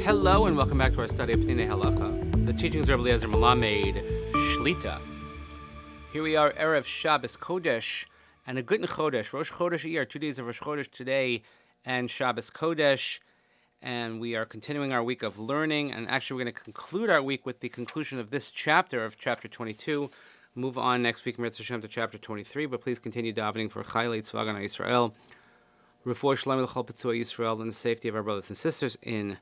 Hello and welcome back to our study of Peninei Halacha, the teachings of Rabbi Eliezer Melamed Shlita. Here we are, Erev Shabbos Kodesh, and a good Chodesh, Rosh Chodesh Iyar, 2 days of Rosh Chodesh today, and Shabbos Kodesh, and we are continuing our week of learning, and actually we're going to conclude our week with the conclusion of this chapter, of chapter 22. Move on next week, Mitzvah Shem, to chapter 23, but please continue davening for Chayei Tzva Hagana Yisrael, Refuah Shalom L'chol P'tzui Yisrael, and the safety of our brothers and sisters in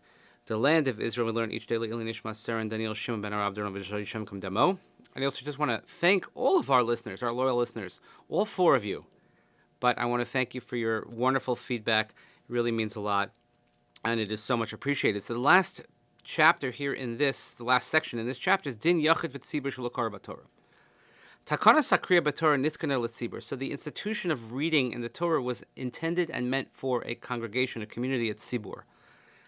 the land of Israel. We learn each day Le'ili Nishmat Sarah and Daniel Shimon Ben Arav Duran V'Shai Shem Kam Damo. And I also just want to thank all of our listeners, our loyal listeners, all 4 of you. But I want to thank you for your wonderful feedback. It really means a lot, and it is so much appreciated. So the last chapter here in this, the last section in this chapter is Din Yachid V'Tzibur Shalokar B'Torah. Takana Sakriya B'Torah Nitkana L'Tzibur. So the institution of reading in the Torah was intended and meant for a congregation, a community, a tzibur.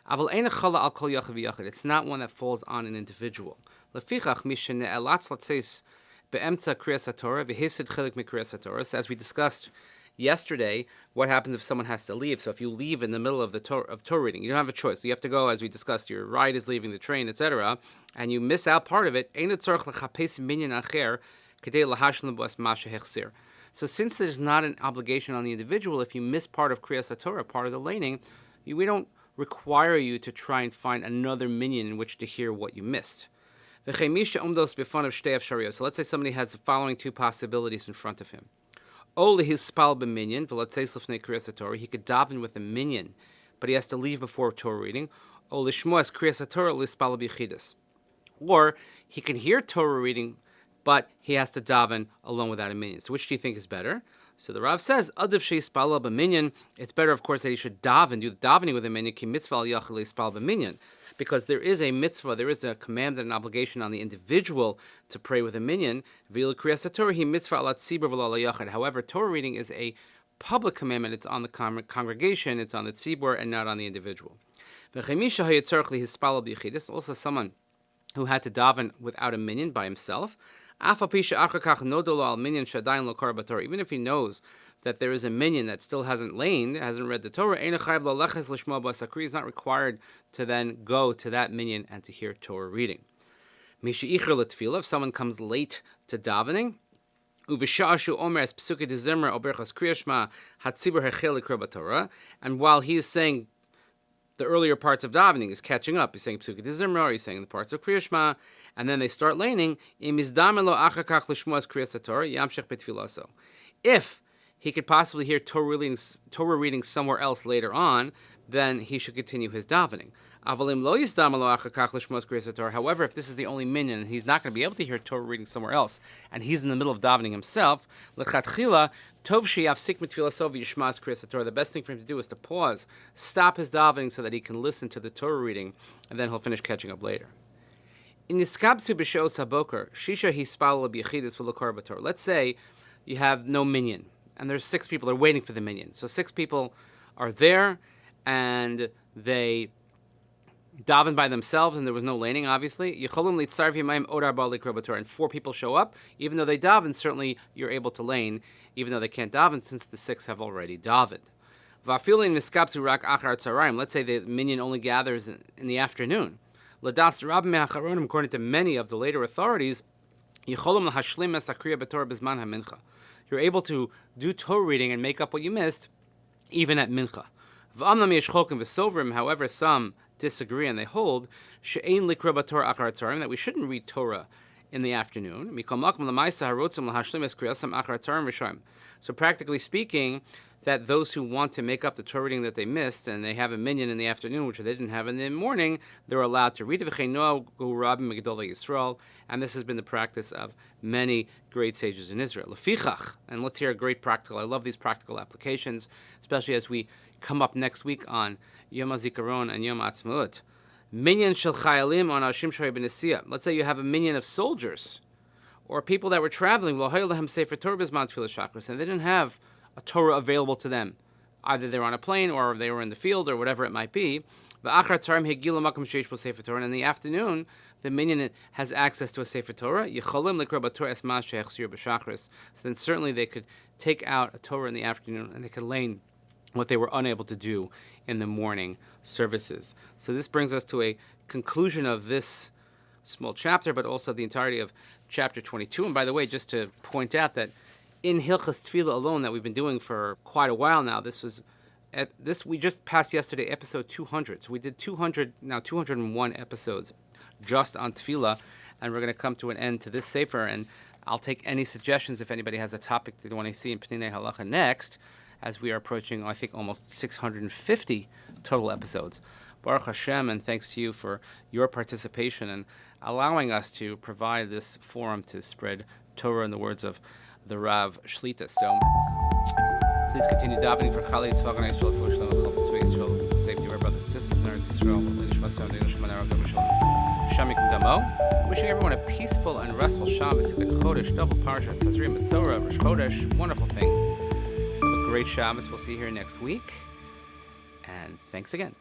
It's not one that falls on an individual. So as we discussed yesterday, what happens if someone has to leave? So if you leave in the middle of the Torah reading, you don't have a choice. You have to go, as we discussed, your ride is leaving, the train, etc., and you miss out part of it. So since there's not an obligation on the individual, if you miss part of Keriat HaTorah, part of the laning, we don't require you to try and find another minyan in which to hear what you missed. So let's say somebody has the following 2 possibilities in front of him. He could daven with a minyan, but he has to leave before Torah reading. Or he can hear Torah reading, but he has to daven alone without a minyan. So which do you think is better? So the Rav says, Adav she'ispal b'minyan. It's better, of course, that he should daven, do the davening with a minyan, ki mitzvah al yachid le'ispal b'minyan, because there is a mitzvah, there is a command and an obligation on the individual to pray with a minyan. V'il Keriat HaTorah hi mitzvah al tzibur v'lo al yachid. However, Torah reading is a public commandment. It's on the congregation, it's on the tzibur, and not on the individual. V'chemisha hayatzarech lihispal b'yichidus. Also, someone who had to daven without a minyan by himself. Even if he knows that there is a minyan that still hasn't read the Torah, he's not required to then go to that minyan and to hear Torah reading. If someone comes late to davening, and while he is saying the earlier parts of davening, is catching up, he's saying Pesukei D'Zimra, or he's saying the parts of Kriya Shema, and then they start laning. If he could possibly hear Torah reading somewhere else later on, then he should continue his davening. However, if this is the only minyan and he's not going to be able to hear Torah reading somewhere else, and he's in the middle of davening himself, the best thing for him to do is to pause, stop his davening so that he can listen to the Torah reading, and then he'll finish catching up later. Let's say you have no minyan, and there's 6 people that are waiting for the minyan. So 6 people are there, and they daven by themselves, and there was no laning, obviously. And 4 people show up. Even though they daven, certainly you're able to lane, even though they can't daven, since the 6 have already davened. Let's say the minyan only gathers in the afternoon. According to many of the later authorities, you're able to do Torah reading and make up what you missed, even at mincha. However, some disagree and they hold that we shouldn't read Torah in the afternoon. So practically speaking, that those who want to make up the Torah reading that they missed, and they have a minyan in the afternoon, which they didn't have in the morning, they're allowed to read it. And this has been the practice of many great sages in Israel. And let's hear a great practical. I love these practical applications, especially as we come up next week on Yom HaZikaron and Yom HaAtzmaut. Minyan shel chayalim on Hashim shoy b'nesia. Let's say you have a minyan of soldiers or people that were traveling, and they didn't have a Torah available to them. Either they were on a plane or they were in the field or whatever it might be. And in the afternoon, the minyan has access to a Sefer Torah. So then certainly they could take out a Torah in the afternoon and they could lane what they were unable to do in the morning. services. So this brings us to a conclusion of this small chapter, but also the entirety of chapter 22. And by the way, just to point out that in Hilchas Tefillah alone that we've been doing for quite a while now, we just passed yesterday episode 200. So we did 201 episodes just on Tefillah, and we're going to come to an end to this sefer. And I'll take any suggestions if anybody has a topic they want to see in Peninei Halacha next, as we are approaching, I think, almost 650 total episodes. Baruch Hashem, and thanks to you for your participation and allowing us to provide this forum to spread Torah in the words of the Rav Shlita. So please continue davening for Chali Tzvah Gan Yisrael, for Shalom Chol Tzvah Yisrael, safety of our brothers and sisters in Eretz Yisrael, Nishmat Sound Nishmat Shamikum Damo. Wishing everyone a peaceful and restful Shabbos, a good Chodesh, double Parsha, Tazrim, Mitzorah, Rosh Chodesh, wonderful things. Have a great Shabbos. We'll see you here next week. And thanks again.